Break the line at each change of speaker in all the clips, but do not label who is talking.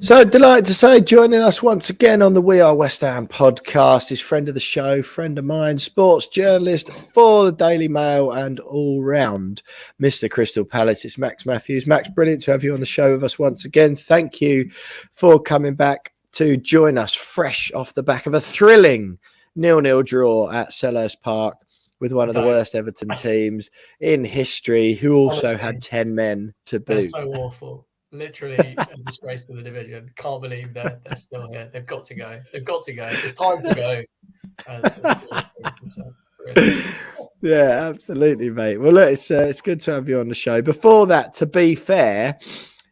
So delighted to say, joining us once again on the We Are West Ham podcast is friend of the show, friend of mine, sports journalist for the Daily Mail and all round Mr. Crystal Palace. It's Max Matthews. Max, brilliant to have you on the show with us once again. Thank you for coming back to join us fresh off the back of a thrilling 0-0 draw at Selhurst Park with one of the worst Everton teams in history, who also
Honestly,
had 10 men to boot.
They're so awful. Literally a disgrace to the division. Can't believe they're still here. They've got to go. They've got to go. It's time to go.
Yeah, absolutely, mate. Well, look, it's good to have you on the show. Before that, to be fair,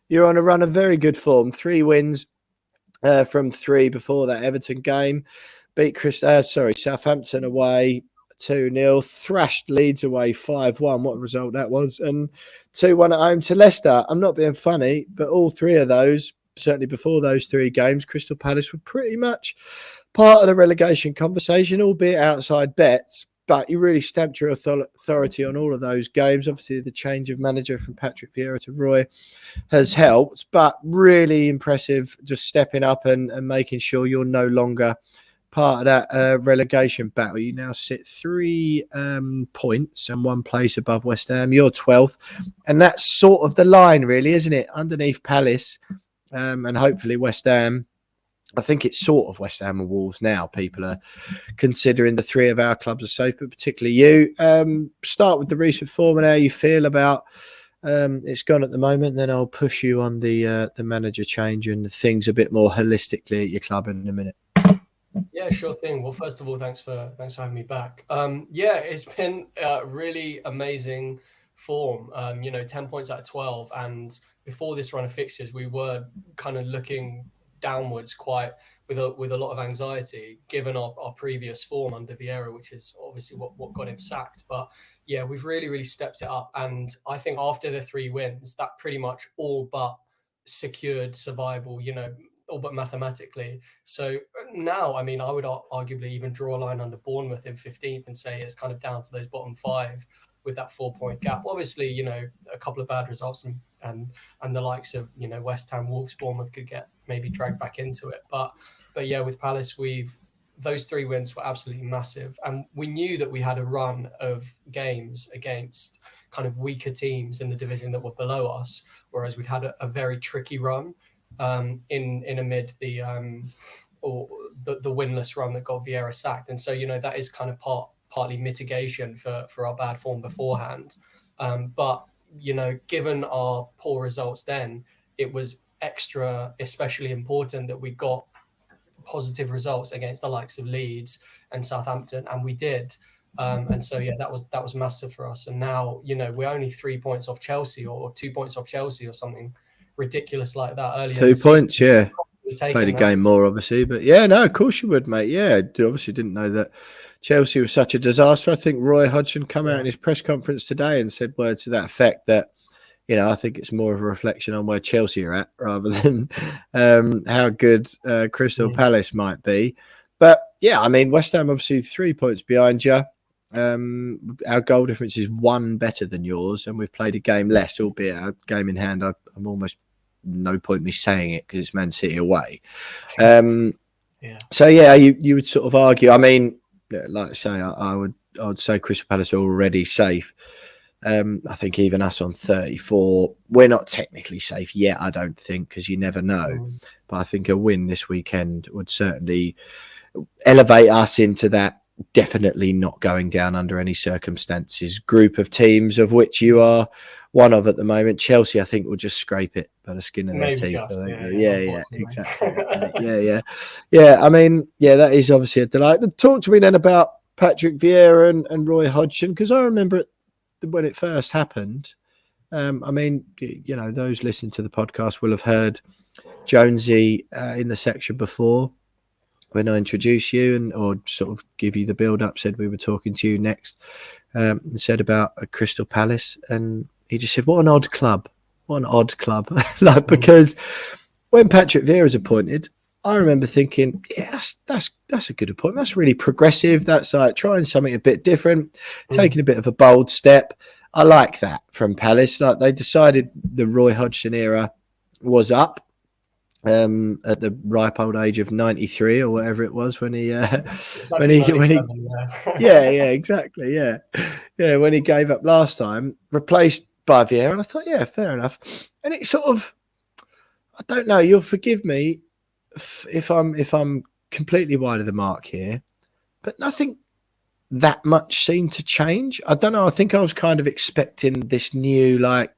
you're on a run of very good form. 3 wins from 3 before that Everton game. Beat Southampton away 2-0, thrashed Leeds away 5-1. What a result that was. And 2-1 at home to Leicester. I'm not being funny, but all 3 of those, certainly before those 3 games, Crystal Palace were pretty much part of the relegation conversation, albeit outside bets. But you really stamped your authority on all of those games. Obviously, the change of manager from Patrick Vieira to Roy has helped, but really impressive just stepping up and making sure you're no longer part of that relegation battle. You now sit 3 points and 1 place above West Ham. You're 12th. And that's sort of the line, really, isn't it? Underneath Palace and hopefully West Ham. I think it's sort of West Ham and Wolves now. People are considering the 3 of our clubs are safe, but particularly you. Start with the recent form and how you feel about it's gone at the moment. Then I'll push you on the manager change and things a bit more holistically at your club in a minute.
Yeah, sure thing. Well, first of all, thanks for having me back. It's been really amazing form. 10 points out of 12, and before this run of fixtures, we were kind of looking downwards quite with a lot of anxiety, given our previous form under Vieira, which is obviously what got him sacked. But yeah, we've really stepped it up, and I think after the 3 wins, that pretty much all but secured survival. All but mathematically. So now, I mean, I would arguably even draw a line under Bournemouth in 15th and say it's kind of down to those bottom 5 with that 4-point gap. Obviously, a couple of bad results and the likes of, West Ham, Wolves, Bournemouth could get maybe dragged back into it. But yeah, with Palace, those 3 wins were absolutely massive. And we knew that we had a run of games against kind of weaker teams in the division that were below us, whereas we'd had a very tricky run in amid the winless run that got Vieira sacked. And so, that is kind of partly mitigation for our bad form beforehand. But, given our poor results then, it was especially important that we got positive results against the likes of Leeds and Southampton, and we did. And so, yeah, that was massive for us. And now, we're only 3 points off Chelsea or 2 points off Chelsea or something ridiculous like that earlier.
2 points, yeah. Played a game more, obviously, but yeah, no, of course you would, mate. Yeah, I obviously didn't know that Chelsea was such a disaster. I think Roy Hodgson came out in his press conference today and said words to that effect that, I think it's more of a reflection on where Chelsea are at rather than how good Crystal Palace might be. But yeah, I mean, West Ham obviously 3 points behind you. Our goal difference is 1 better than yours, and we've played a game less, albeit our game in hand. I'm almost no point me saying it because it's Man City away. So yeah, you would sort of argue. I mean, like I say, I would say Crystal Palace are already safe. I think even us on 34, we're not technically safe yet. I don't think, because you never know. But I think a win this weekend would certainly elevate us into that definitely not going down under any circumstances group of teams, of which you are one of at the moment. Chelsea, I think, will just scrape it by the skin of their teeth. Yeah, exactly. Yeah. I mean, yeah, that is obviously a delight. But talk to me then about Patrick Vieira and Roy Hodgson, because I remember when it first happened. I mean, those listening to the podcast will have heard Jonesy in the section before, when I introduced you or sort of give you the build-up, said we were talking to you next, and said about a Crystal Palace, and he just said, what an odd club. Because when Patrick Vieira was appointed, I remember thinking, yeah, that's a good appointment. That's really progressive. That's like trying something a bit different, taking a bit of a bold step. I like that from Palace. Like, they decided the Roy Hodgson era was up. at the ripe old age of 93 or whatever it was when he yeah, exactly, yeah, when he gave up last time, replaced by Vieira, and I thought, yeah, fair enough. And it sort of, I don't know, you'll forgive me if I'm completely wide of the mark here, but nothing that much seemed to change. I don't know. I think I was kind of expecting this new, like,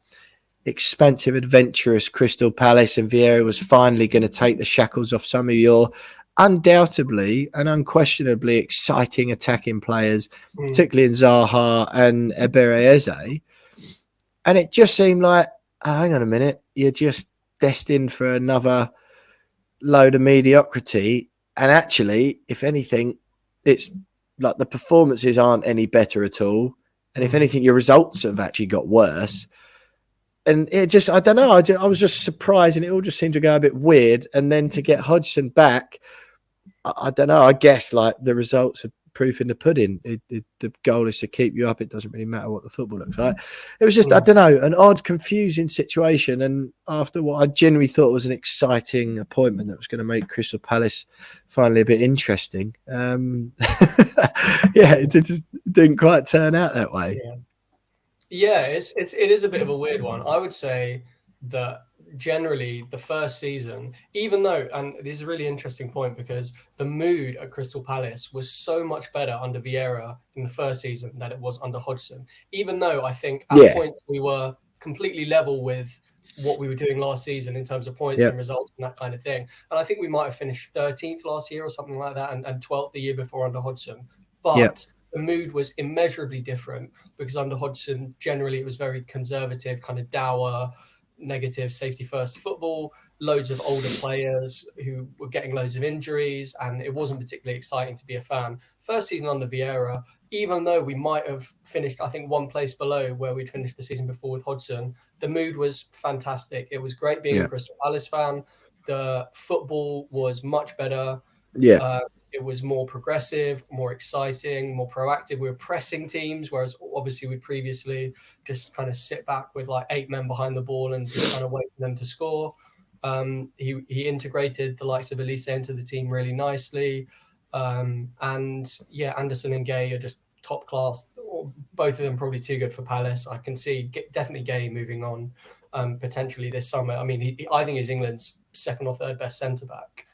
expansive, adventurous Crystal Palace, and Vieira was finally going to take the shackles off some of your undoubtedly and unquestionably exciting attacking players, particularly in Zaha and Ebereeze. And it just seemed like, oh, hang on a minute, you're just destined for another load of mediocrity. And actually, if anything, it's like the performances aren't any better at all. And if anything, your results have actually got worse. And it just, I don't know, I was just surprised, and it all just seemed to go a bit weird. And then to get Hodgson back, I don't know, I guess like the results are proof in the pudding. The goal is to keep you up. It doesn't really matter what the football looks like. It was just, I don't know, an odd, confusing situation. And after what I genuinely thought was an exciting appointment that was going to make Crystal Palace finally a bit interesting, yeah, it didn't quite turn out that way.
Yeah, it is a bit of a weird one. I would say that generally the first season, even though, and this is a really interesting point because the mood at Crystal Palace was so much better under Vieira in the first season than it was under Hodgson. Even though I think at points we were completely level with what we were doing last season in terms of points and results and that kind of thing. And I think we might have finished 13th last year or something like that, and 12th the year before under Hodgson. But the mood was immeasurably different because under Hodgson, generally it was very conservative, kind of dour, negative, safety first football, loads of older players who were getting loads of injuries, and it wasn't particularly exciting to be a fan. First season under Vieira, even though we might have finished, I think, one place below where we'd finished the season before with Hodgson, the mood was fantastic. It was great being a Crystal Palace fan. The football was much better. It was more progressive, more exciting, more proactive. We were pressing teams, whereas obviously we'd previously just kind of sit back with like 8 men behind the ball and just kind of wait for them to score. He integrated the likes of Elise into the team really nicely. And yeah, Anderson and Gay are just top class. Both of them probably too good for Palace. I can see definitely Gay moving on potentially this summer. I mean, I think he's England's second or third best centre back.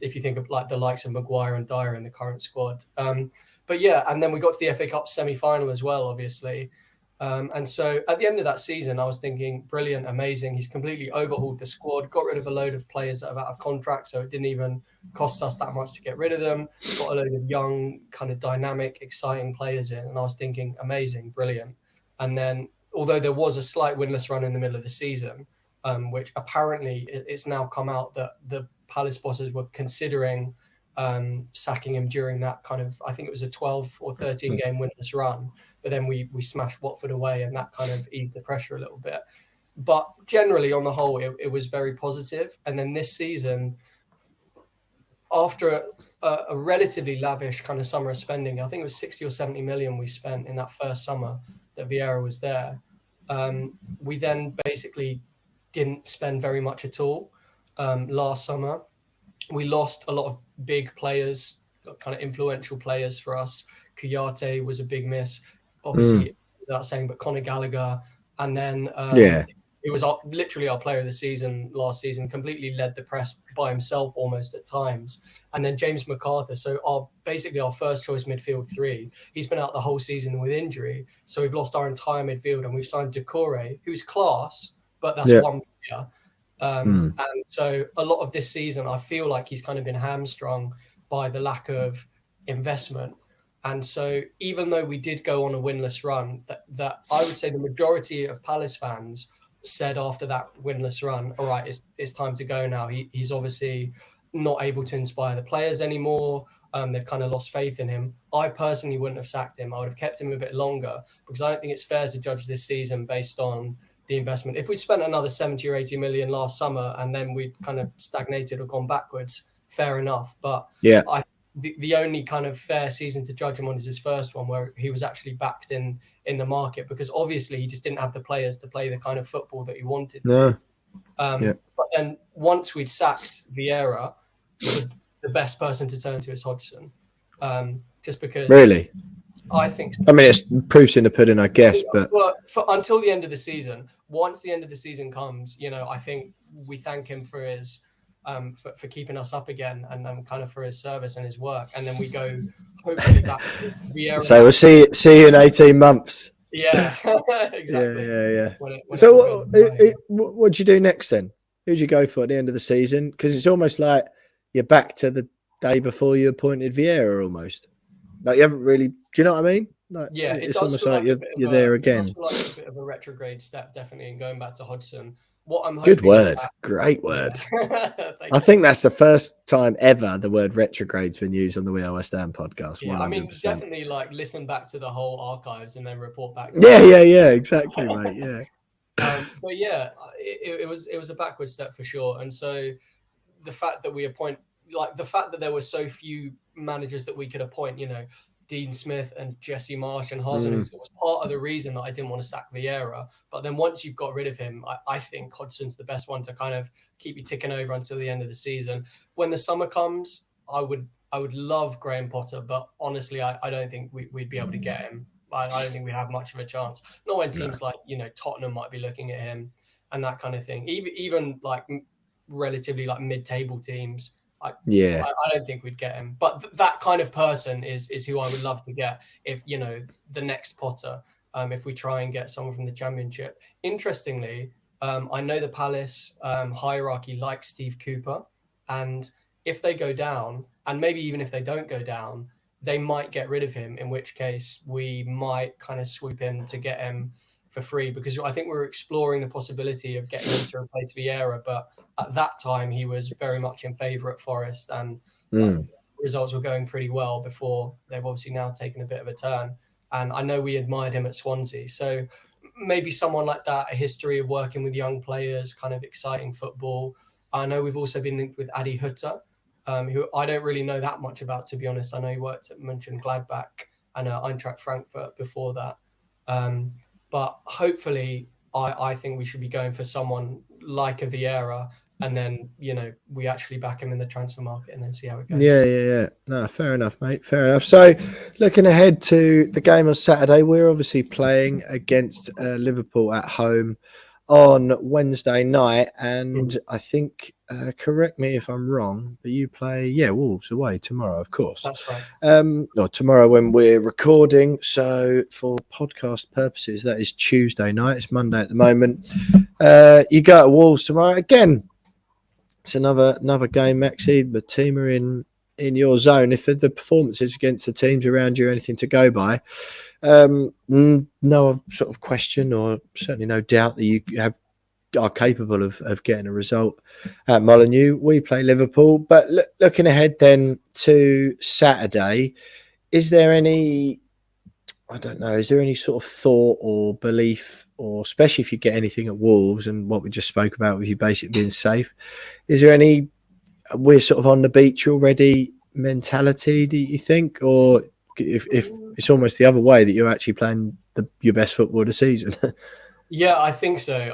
If you think of like the likes of Maguire and Dyer in the current squad. But yeah, and then we got to the FA Cup semi-final as well, obviously. And so at the end of that season, I was thinking, brilliant, amazing. He's completely overhauled the squad, got rid of a load of players that are out of contract, so it didn't even cost us that much to get rid of them. Got a load of young, kind of dynamic, exciting players in. And I was thinking, amazing, brilliant. And then, although there was a slight winless run in the middle of the season, which apparently it's now come out that the Palace bosses were considering sacking him during that kind of, I think it was a 12 or 13 game winless run, but then we smashed Watford away and that kind of eased the pressure a little bit. But generally, on the whole, it was very positive. And then this season, after a relatively lavish kind of summer of spending, I think it was 60 or 70 million we spent in that first summer that Vieira was there. We then basically didn't spend very much at all. Last summer, we lost a lot of big players, kind of influential players for us. Kouyaté was a big miss, obviously, without saying, but Conor Gallagher. And then it was literally our player of the season last season, completely led the press by himself almost at times. And then James McArthur, so basically our first choice midfield 3, he's been out the whole season with injury. So we've lost our entire midfield, and we've signed Doucouré, who's class, but that's one player. And so a lot of this season, I feel like he's kind of been hamstrung by the lack of investment. And so even though we did go on a winless run, that I would say the majority of Palace fans said after that winless run, all right, it's time to go now. He's obviously not able to inspire the players anymore. They've kind of lost faith in him. I personally wouldn't have sacked him. I would have kept him a bit longer because I don't think it's fair to judge this season based on the investment. If we spent another 70 or 80 million last summer and then we'd kind of stagnated or gone backwards, fair enough. But the only kind of fair season to judge him on is his first one, where he was actually backed in the market, because obviously he just didn't have the players to play the kind of football that he wanted to. But then once we'd sacked Vieira, the best person to turn to is Hodgson. Just because
Really?
I think so.
I mean, it's proofs in the pudding, I guess. But
until the end of the season, once the end of the season comes, I think we thank him for his for keeping us up again, and then kind of for his service and his work, and then we go hopefully back to Vieira.
So we'll see you in 18 months.
Yeah, exactly.
Yeah. So what do you do next then? Who do you go for at the end of the season? Because it's almost like you're back to the day before you appointed Vieira, almost. Like you haven't really. Do you know what I mean? Like,
yeah,
it's almost like you're there again.
It does feel like a bit of a retrograde step, definitely, and going back to Hodgson. What I'm hoping.
Good word, great word.
Yeah.
I think that's the first time ever the word retrograde's been used on the We Are West Ham podcast.
Yeah,
100%.
I mean, definitely like listen back to the whole archives and then report back.
Yeah, exactly, mate. Yeah.
But yeah, it was a backward step for sure. And so the fact that the fact that there were so few managers that we could appoint, Dean Smith and Jesse Marsh and Hasenhuttl was part of the reason that I didn't want to sack Vieira. But then once you've got rid of him, I think Hodgson's the best one to kind of keep you ticking over until the end of the season. When the summer comes, I would love Graham Potter, but honestly, I don't think we'd be able to get him. I don't think we have much of a chance. Not when teams like Tottenham might be looking at him and that kind of thing. Even like relatively like mid-table teams. I don't think we'd get him, but that kind of person is who I would love to get if the next Potter. If we try and get someone from the Championship. Interestingly, I know the Palace hierarchy likes Steve Cooper, and if they go down, and maybe even if they don't go down, they might get rid of him. In which case, we might kind of swoop in to get him for free, because I think we're exploring the possibility of getting him to replace Vieira, but at that time he was very much in favour at Forest, and results were going pretty well before they've obviously now taken a bit of a turn. And I know we admired him at Swansea, so maybe someone like that, a history of working with young players, kind of exciting football. I know we've also been linked with Adi Hütter, who I don't really know that much about, to be honest. I know he worked at Mönchengladbach and Eintracht Frankfurt before that. But hopefully, I think we should be going for someone like a Vieira, and then we actually back him in the transfer market and then see how it goes.
Yeah. No, fair enough, mate. Fair enough. So, looking ahead to the game on Saturday, we're obviously playing against Liverpool at home on Wednesday night, and I think, correct me if I'm wrong, but you play Wolves away tomorrow, of course.
That's right.
Or tomorrow when we're recording. So for podcast purposes, that is Tuesday night. It's Monday at the moment. You go to Wolves tomorrow again. It's another game, Maxi. The team are in your zone. If the performances against the teams around you are anything to go by, no sort of question or certainly no doubt that you are capable of getting a result at Molineux. We play Liverpool, but looking ahead then to Saturday, is there any sort of thought or belief, or especially if you get anything at Wolves and what we just spoke about with you basically being safe, is there any we're sort of on the beach already mentality, do you think? Or if it's almost the other way, that you're actually playing your best football of the season?
Yeah, I think so.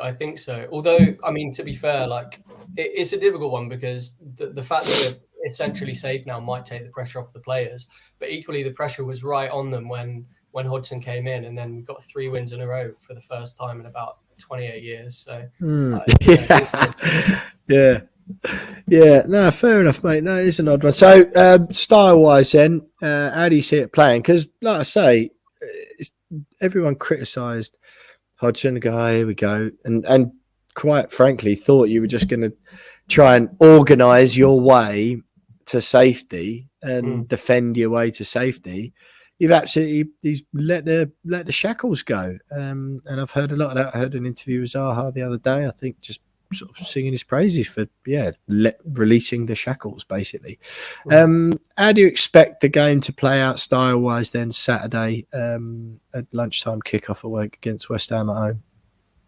Although, I mean, to be fair, like it's a difficult one, because the fact that we're essentially safe now might take the pressure off the players, but equally the pressure was right on them when Hodgson came in, and then we got 3 wins in a row for the first time in about 28 years. So,
Yeah, no, fair enough, mate. No, it's an odd one. So, style-wise then, how do you see it playing? Because, like I say, everyone criticised Hodgson, here we go, and quite frankly thought you were just going to try and organise your way to safety and defend your way to safety. You've he's let the shackles go, and I've heard a lot of that. I heard an interview with Zaha the other day, I think, just sort of singing his praises for releasing the shackles basically. How do you expect the game to play out style wise then Saturday at lunchtime kickoff away against West Ham at home?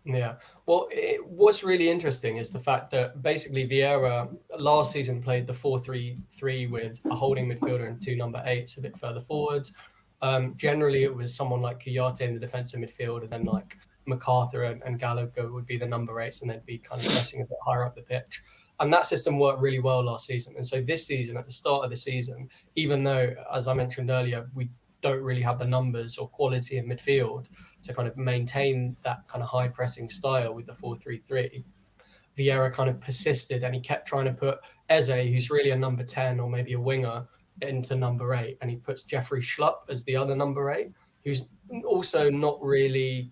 Yeah, well, what's really interesting is the fact that basically Vieira last season played the 4-3-3 with a holding midfielder and 2 number 8s a bit further forward. Generally, it was someone like Kouyaté in the defensive midfield, and then like MacArthur and Gallagher would be the number 8s, and they'd be kind of pressing a bit higher up the pitch. And that system worked really well last season. And so this season, at the start of the season, even though, as I mentioned earlier, we don't really have the numbers or quality in midfield to kind of maintain that kind of high pressing style with the 4-3-3, Vieira kind of persisted, and he kept trying to put Eze, who's really a number 10 or maybe a winger, into number 8, and he puts Jeffrey Schlupp as the other number 8, who's also not really,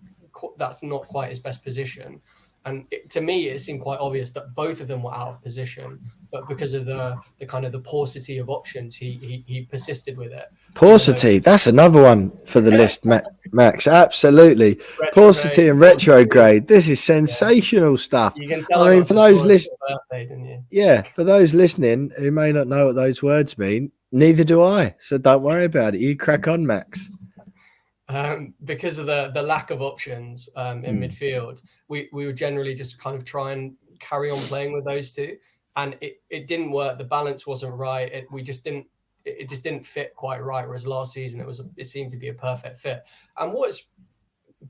that's not quite his best position. And to me, it seemed quite obvious that both of them were out of position, but because of the kind of the paucity of options, he persisted with it.
Paucity, that's another one for the list, Max. Absolutely. Paucity and retrograde. This is sensational stuff.
You can tell.
I mean, for those for those listening who may not know what those words mean, neither do I. So don't worry about it. You crack on, Max.
Because of the lack of options in midfield, we would generally just kind of try and carry on playing with those two, and it didn't work. The balance wasn't right. It just didn't fit quite right. Whereas last season it seemed to be a perfect fit. And what's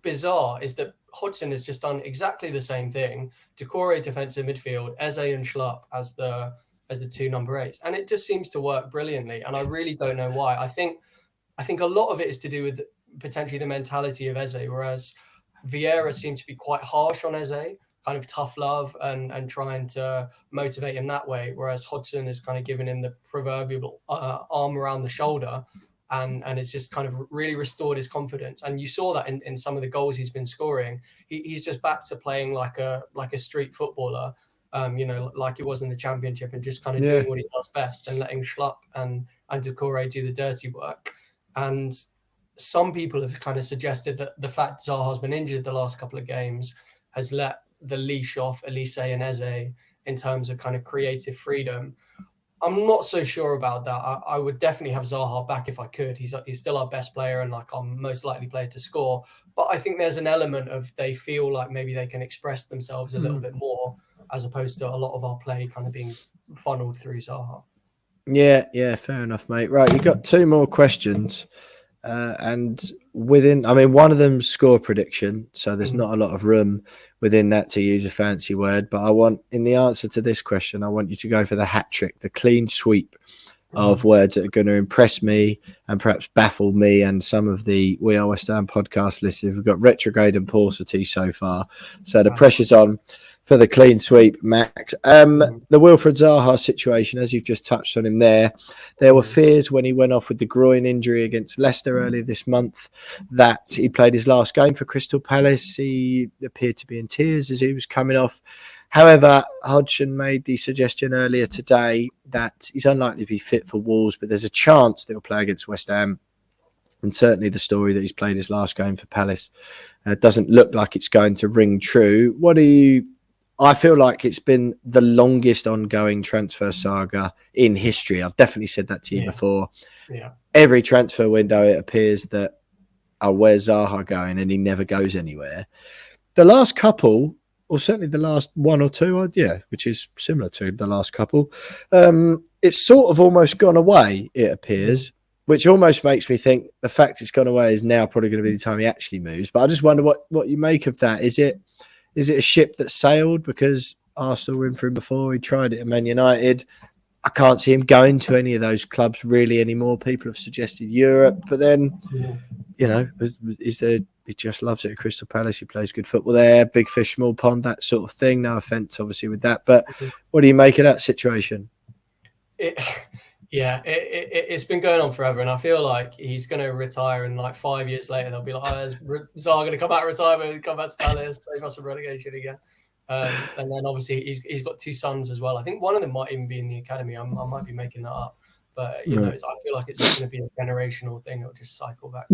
bizarre is that Hodgson has just done exactly the same thing. Doucouré defensive midfield, Eze and Schlupp as the 2 number 8s, and it just seems to work brilliantly. And I really don't know why. I think a lot of it is to do with potentially the mentality of Eze, whereas Vieira seemed to be quite harsh on Eze, kind of tough love and trying to motivate him that way, whereas Hodgson is kind of giving him the proverbial arm around the shoulder, and it's just kind of really restored his confidence. And you saw that in some of the goals he's been scoring. He's just back to playing like a street footballer, like he was in the Championship, and just kind of doing what he does best and letting Schlupp and Doucouré do the dirty work. And some people have kind of suggested that the fact Zaha's been injured the last couple of games has let the leash off Elise and Eze in terms of kind of creative freedom. I'm not so sure about that. I would definitely have Zaha back if I could. He's still our best player and like our most likely player to score. But I think there's an element of they feel like maybe they can express themselves a little bit more, as opposed to a lot of our play kind of being funneled through Zaha.
Yeah, fair enough, mate. Right, you've got 2 more questions. And one of them's score prediction, so there's not a lot of room within that to use a fancy word. But in the answer to this question, I want you to go for the hat trick, the clean sweep of words that are going to impress me and perhaps baffle me and some of the We Are West Ham podcast listeners. We've got retrograde and paucity so far, so the pressure's on for the clean sweep, Max. The Wilfried Zaha situation, as you've just touched on him there were fears when he went off with the groin injury against Leicester earlier this month that he played his last game for Crystal Palace. He appeared to be in tears as he was coming off. However, Hodgson made the suggestion earlier today that he's unlikely to be fit for Wolves, but there's a chance that he'll play against West Ham. And certainly the story that he's played his last game for Palace doesn't look like it's going to ring true. I feel like it's been the longest ongoing transfer saga in history. I've definitely said that to you before. Yeah. Every transfer window, it appears that, where's Zaha going? And he never goes anywhere. The last couple, or certainly the last 1 or 2, which is similar to the last couple, it's sort of almost gone away, it appears, which almost makes me think the fact it's gone away is now probably going to be the time he actually moves. But I just wonder what you make of that. Is it a ship that sailed because Arsenal were in for him before? He tried it at Man United. I can't see him going to any of those clubs really anymore. People have suggested Europe, but then, he just loves it at Crystal Palace. He plays good football there. Big fish, small pond, that sort of thing. No offence, obviously, with that. But what do you make of that situation?
It's been going on forever, and I feel like he's going to retire, and like 5 years later, they'll be like, is Zaha going to come out of retirement and come back to Palace, save us from relegation again? And then obviously he's got 2 sons as well. I think one of them might even be in the academy. I might be making that up. But, I feel like it's just going to be a generational thing. It'll just cycle back.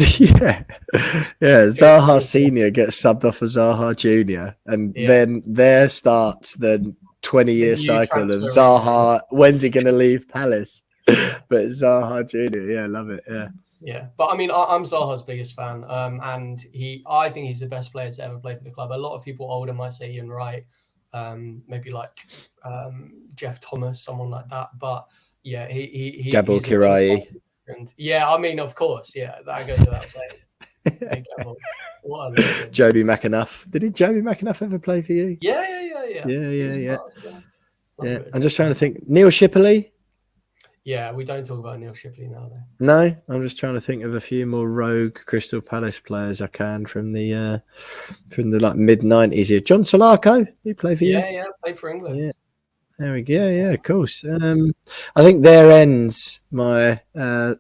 Zaha Senior gets subbed off as Zaha Junior. And then there starts the 20-year cycle of Zaha. When's he going to leave Palace? But Zaha Junior, love it,
Yeah, but I mean, I'm Zaha's biggest fan, and I think he's the best player to ever play for the club. A lot of people older might say Ian Wright, maybe like Jeff Thomas, someone like that. But he
Gabor Kiraly.
Yeah, I mean, of course, that goes without saying. Big Gavel. What a legend.
Joby McAnuff. Did Joby McAnuff ever play for you?
Yeah.
Yeah.
Yeah.
I'm just trying to think. Neil Shipley?
Yeah, we don't talk about Neil Shipley now, though.
No, I'm just trying to think of a few more rogue Crystal Palace players I can from the like mid-90s here. John Solarco, he played for you?
Yeah, played for England.
Yeah. There we go. Yeah, of course. I think there ends my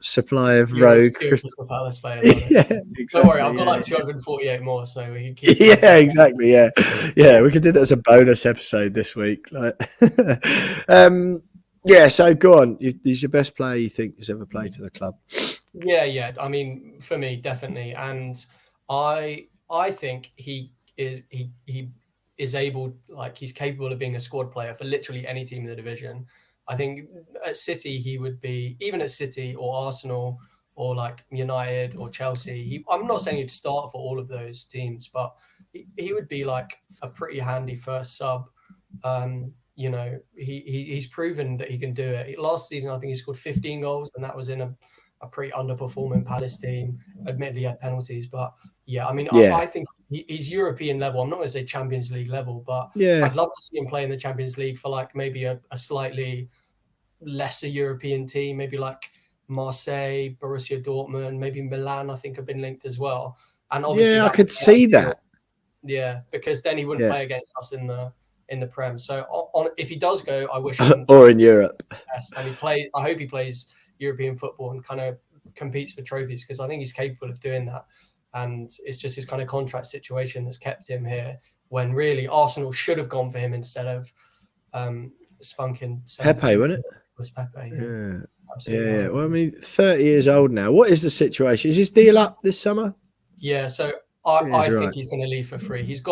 supply of rogue
Crystal Palace player.
Yeah, exactly.
Don't worry, I've got like 248 more, so we can keep.
Yeah, exactly. Yeah, we could do that as a bonus episode this week. Like, yeah. So go on. He's your best player you think has ever played for the club?
Yeah. I mean, for me, definitely, and I think he is able, like, he's capable of being a squad player for literally any team in the division. I think at City he would be, even at City or Arsenal or like United or Chelsea. I'm not saying he'd start for all of those teams, but he would be like a pretty handy first sub. You know, he's proven that he can do it. Last season, I think he scored 15 goals, and that was in a pretty underperforming Palace team. Admittedly, he had penalties, but yeah, I mean, I think he's European level. I'm not going to say Champions League level, but I'd love to see him play in the Champions League for like maybe a slightly lesser European team, maybe like Marseille, Borussia Dortmund, maybe Milan. I think have been linked as well. And obviously,
I could see that.
Yeah, because then he wouldn't play against us in the Prem. So if he does go, I wish
him or in Europe.
And I hope he plays European football and kind of competes for trophies, because I think he's capable of doing that. And it's just his kind of contract situation that's kept him here, when really Arsenal should have gone for him instead of spunking
Pepe, wasn't it?
It was Pepe.
Yeah. Well, I mean, 30 years old now. What is the situation? Is his deal up this summer?
Yeah, so I think he's going to leave for free. He's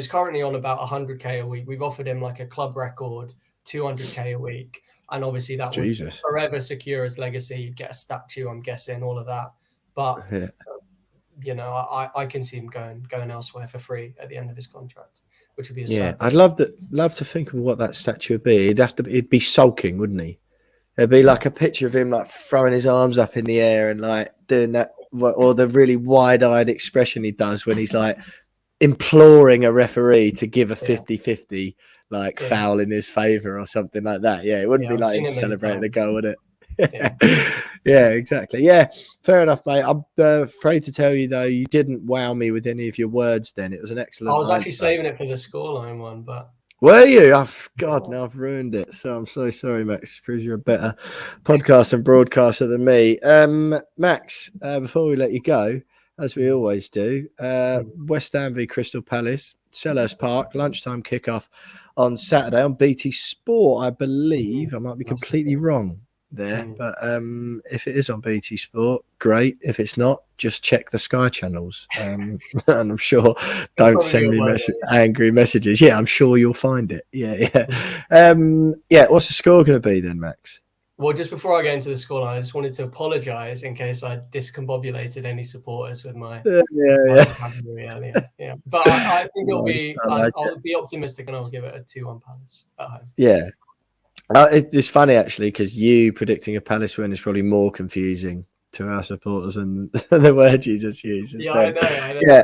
currently on about 100k a week. We've offered him like a club record 200k a week, and obviously that would forever secure his legacy. He'd get a statue, I'm guessing, all of that. But you know, I can see him going elsewhere for free at the end of his contract, which would be
I'd love to think of what that statue would be. He'd be sulking, wouldn't he? It'd be like a picture of him like throwing his arms up in the air and like doing that, or the really wide-eyed expression he does when he's like imploring a referee to give a 50-50 like foul in his favor or something like that. Yeah, it wouldn't be like him celebrating a goal, would it? Yeah, exactly. Yeah, fair enough, mate. I'm afraid to tell you though, you didn't wow me with any of your words. Then it was an excellent.
I was actually saving it for the scoreline one, but.
Were you? Now I've ruined it. So I'm so sorry, Max. Proves you're a better podcast and broadcaster than me. Max, before we let you go, as we always do, West Ham v Crystal Palace, Selhurst Park, lunchtime kickoff on Saturday on BT Sport, I believe. I might be completely wrong there, but if it is on BT Sport, great. If it's not, just check the Sky channels, and I'm sure don't send me angry messages. Yeah, I'm sure you'll find it. Yeah. What's the score going to be then, Max?
Well, just before I get into the scoreline, I just wanted to apologise in case I discombobulated any supporters with my vocabulary earlier. Yeah, but I think it'll be. I'll be optimistic and I'll give it a 2-1 Palace at home.
Yeah. It's funny actually, because you predicting a Palace win is probably more confusing to our supporters than the word you just used.
Yeah, I know.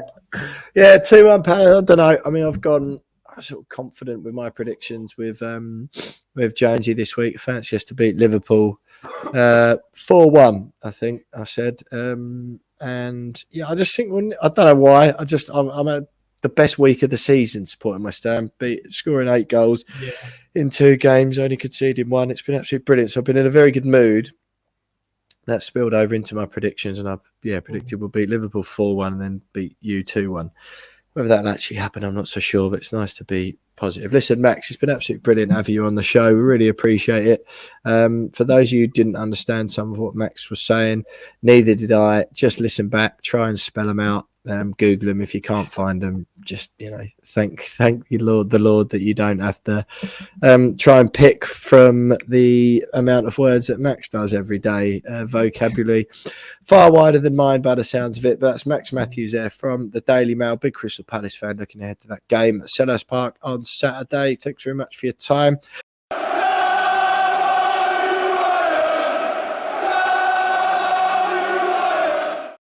Yeah, 2-1 Palace. I don't know. I mean, I'm sort of confident with my predictions with Jonesy this week. Fancy us to beat Liverpool 4-1. I think I said, and I just think I don't know why. I'm at the best week of the season supporting West Ham, scoring 8 goals in 2 games, only conceding 1. It's been absolutely brilliant. So I've been in a very good mood. That spilled over into my predictions, and I've predicted we'll beat Liverpool 4-1 and then beat you 2-1. Whether that'll actually happen, I'm not so sure, but it's nice to be positive. Listen, Max, it's been absolutely brilliant having you on the show. We really appreciate it. For those of you who didn't understand some of what Max was saying, neither did I. Just listen back, try and spell them out. Google them if you can't find them. Just thank you, the Lord, that you don't have to try and pick from the amount of words that Max does every day. Vocabulary far wider than mine by the sounds of it. But that's Max Matthews there from the Daily Mail. Big Crystal Palace fan, looking ahead to that game at Selhurst Park on Saturday. Thanks very much for your time.